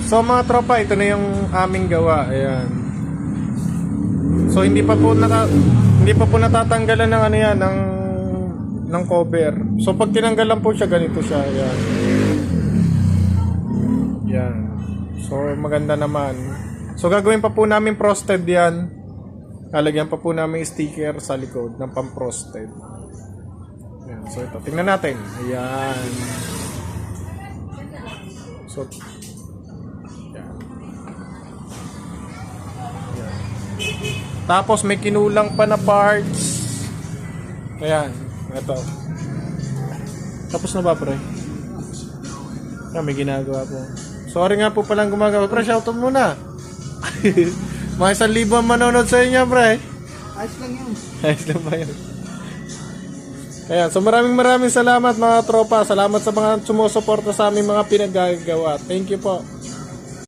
So mga tropa, ito na yung aming gawa. Ayan. So hindi pa po natatanggalan ng ano yan, ng cover. So pag tinanggalan po siya, ganito siya. Ayan. Yan. So maganda naman. So gagawin pa po namin frosted yan. Lalagyan pa po namin sticker sa likod ng pang-frosted. Yan. So ito, tingnan natin. Ayan. So yan. Yan. Tapos may kinulang pa na parts. Ayan. Ito. Tapos na ba, pre? May ginagawa po. Sorry nga po palang gumagawa. Pre, shoutout muna. Mga 1,000 ang manonood sa inyo, pre. Ayos lang yun. Ayos lang ba yun? Ayan, so maraming salamat mga tropa. Salamat sa mga sumusuporta sa aming mga pinagagawa. Thank you po.